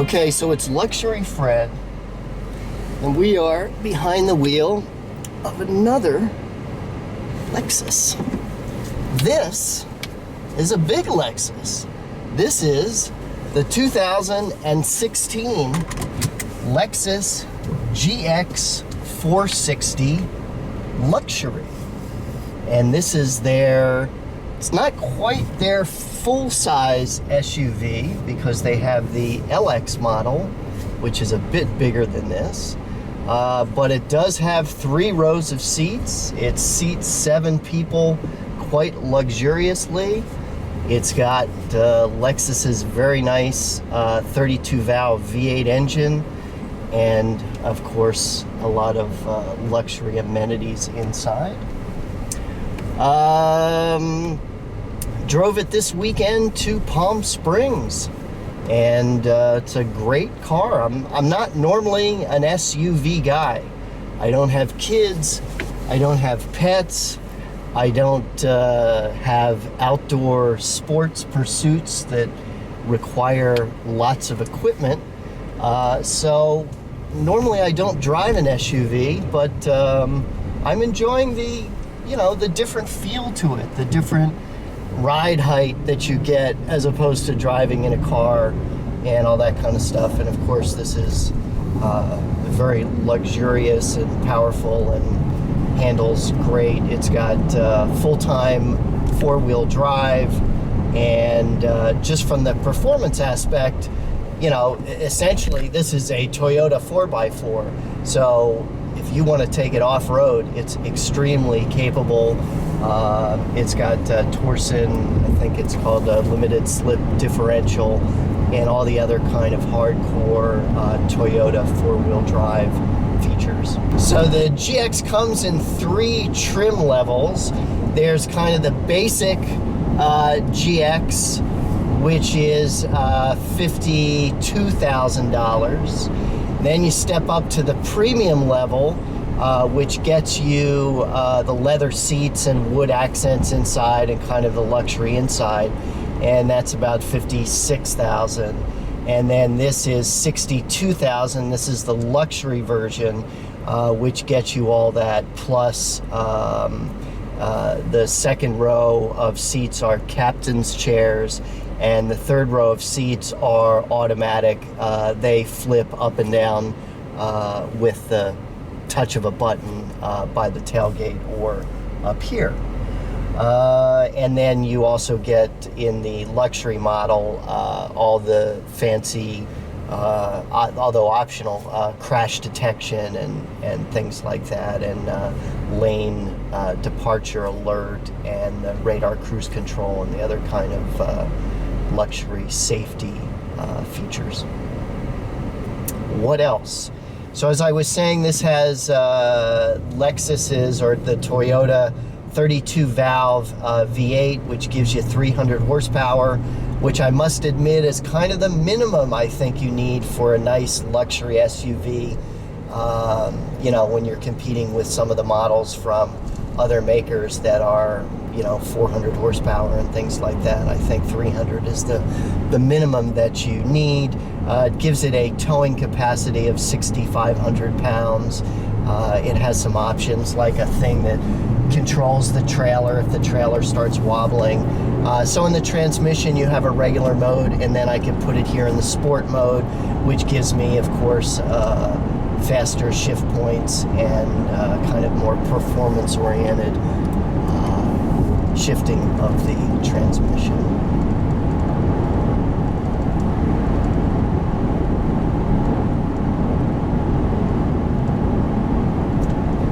Okay, so it's Luxury Fred, and we are behind the wheel of another Lexus. This is a big Lexus. This is the 2016 Lexus GX 460 Luxury. And this is it's not quite their full-size SUV because they have the LX model, which is a bit bigger than this. But it does have 3 rows of seats. It seats 7 people quite luxuriously. It's got Lexus's very nice 32-valve V8 engine, and of course a lot of luxury amenities inside. Drove it this weekend to Palm Springs, and it's a great car. I'm not normally an SUV guy. I don't have kids, I don't have pets, I don't have outdoor sports pursuits that require lots of equipment. So normally I don't drive an SUV, but I'm enjoying the different feel to it, the different ride height that you get as opposed to driving in a car and all that kind of stuff. And of course this is very luxurious and powerful and handles great. It's got full-time 4-wheel drive, and just from the performance aspect, essentially this is a Toyota 4x4. So if you want to take it off-road, it's extremely capable. It's got Torsen, I think it's called a limited slip differential, and all the other kind of hardcore Toyota 4-wheel drive features. So the GX comes in 3 trim levels. There's kind of the basic GX, which is $52,000. Then you step up to the premium level, which gets you the leather seats and wood accents inside and kind of the luxury inside, and that's about $56,000. And then this is $62,000. This is the luxury version, which gets you all that, plus the second row of seats are captain's chairs, and the third row of seats are automatic. They flip up and down with the touch of a button by the tailgate or up here. And then you also get in the luxury model all the fancy, although optional, crash detection and things like that, and lane departure alert, and the radar cruise control, and the other kind of luxury safety features. What else? So as I was saying, this has Lexus's, or the Toyota 32-valve V8, which gives you 300 horsepower, which I must admit is kind of the minimum I think you need for a nice luxury SUV. When you're competing with some of the models from other makers that are 400 horsepower and things like that. I think 300 is the minimum that you need. It gives it a towing capacity of 6,500 pounds. It has some options, like a thing that controls the trailer if the trailer starts wobbling. So in the transmission you have a regular mode, and then I can put it here in the sport mode, which gives me, of course, faster shift points and kind of more performance-oriented shifting of the transmission.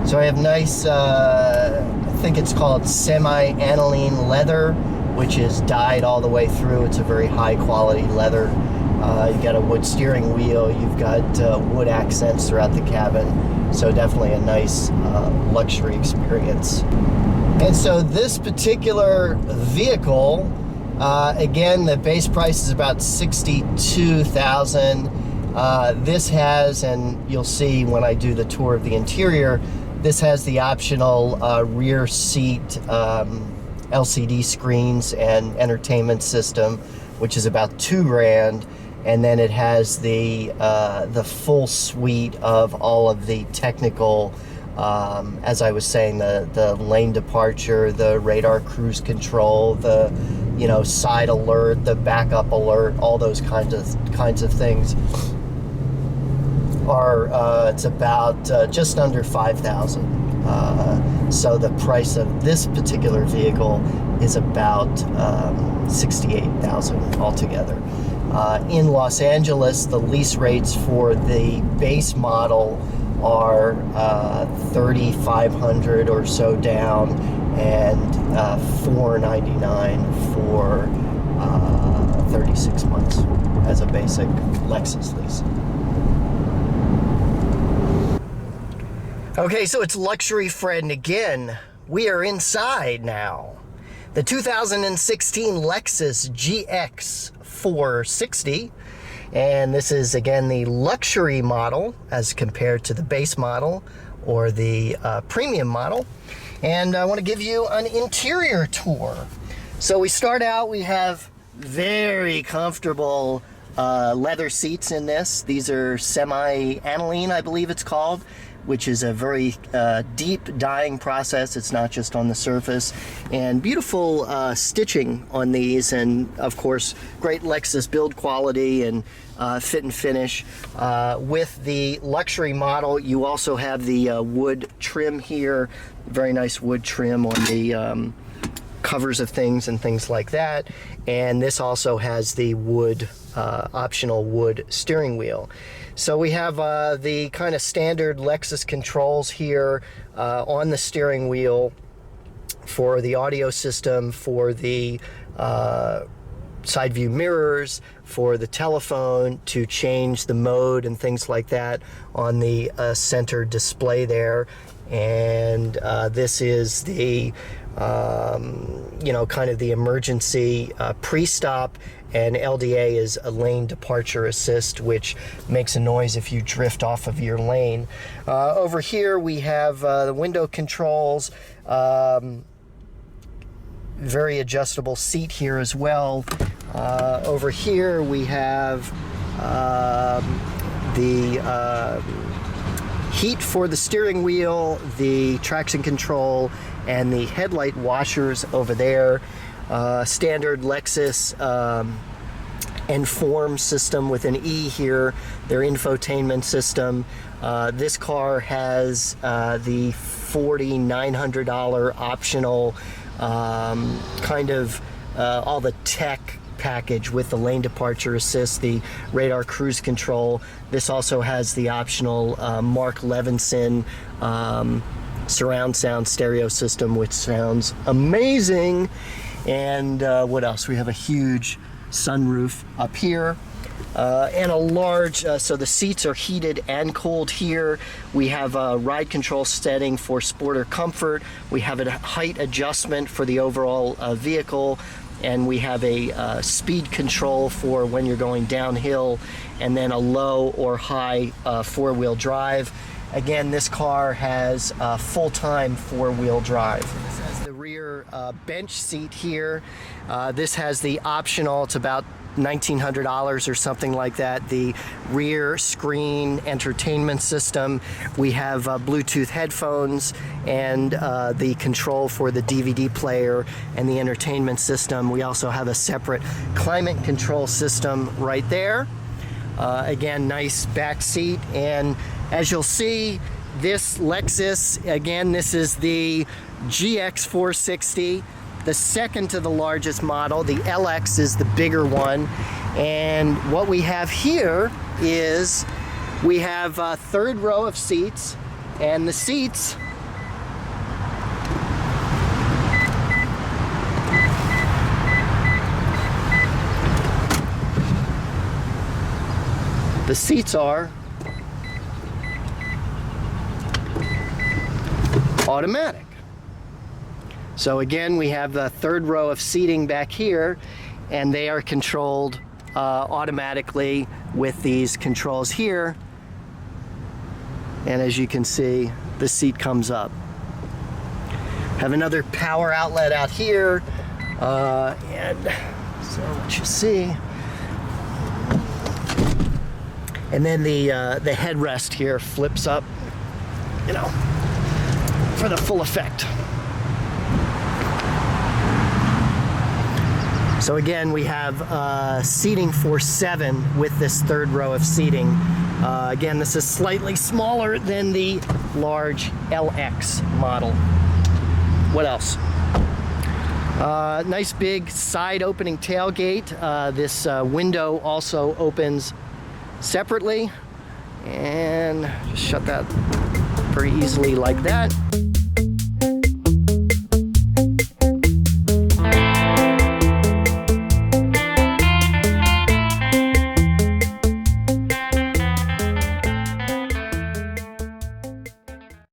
So I have nice, I think it's called semi-aniline leather, which is dyed all the way through. It's a very high quality leather. You got a wood steering wheel, you've got wood accents throughout the cabin, so definitely a nice luxury experience. And so this particular vehicle, again, the base price is about $62,000. This has, and you'll see when I do the tour of the interior, this has the optional rear seat LCD screens and entertainment system, which is about $2,000. and then it has the full suite of all of the technical, as I was saying, the lane departure, the radar cruise control, the side alert, the backup alert, all those kinds of things. It's about just under $5,000. So the price of this particular vehicle is about $68,000 altogether. In Los Angeles, the lease rates for the base model are $3,500 or so down, and $499 for 36 months as a basic Lexus lease. Okay, so it's Luxury Fred, and again, we are inside now. The 2016 Lexus GX 460, and this is again the luxury model as compared to the base model or the premium model. And I want to give you an interior tour. So we start out, we have very comfortable leather seats in this. These are semi-aniline, I believe it's called, which is a very deep dyeing process. It's not just on the surface. And beautiful stitching on these, and of course, great Lexus build quality and fit and finish. With the luxury model, you also have the wood trim here. Very nice wood trim on the covers of things and things like that. And this also has the wood, optional wood steering wheel. So we have the kind of standard Lexus controls here on the steering wheel for the audio system, for the side view mirrors, for the telephone, to change the mode and things like that on the center display there. And this is the kind of the emergency pre-stop, and LDA is a lane departure assist, which makes a noise if you drift off of your lane. Over here we have the window controls, very adjustable seat here as well. Over here we have the heat for the steering wheel, the traction control, and the headlight washers over there. Standard Lexus Inform system with an E here, their infotainment system. This car has the $4,900 optional kind of all the tech package with the lane departure assist, the radar cruise control. This also has the optional Mark Levinson surround sound stereo system, which sounds amazing. And what else? We have a huge sunroof up here, and a large, so the seats are heated and cooled here. We have a ride control setting for sport or comfort. We have a height adjustment for the overall vehicle, and we have a speed control for when you're going downhill, and then a low or high four-wheel drive. Again, this car has full-time four-wheel drive. This has the rear bench seat here. This has the optional, it's about $1,900 or something like that, the rear screen entertainment system. We have Bluetooth headphones and the control for the DVD player and the entertainment system. We also have a separate climate control system right there. Again, nice back seat. And as you'll see, this Lexus, again, this is the GX 460, the second to the largest model. The LX is the bigger one. And what we have here is we have a third row of seats, and the seats are automatic. So again, we have the third row of seating back here, and they are controlled automatically with these controls here. And as you can see, the seat comes up. Have another power outlet out here, and so what you see, And then the headrest here flips up, you know, for the full effect. So again, we have seating for 7 with this third row of seating. Again, this is slightly smaller than the large LX model. What else? Nice big side opening tailgate. This window also opens separately, and just shut that very easily like that.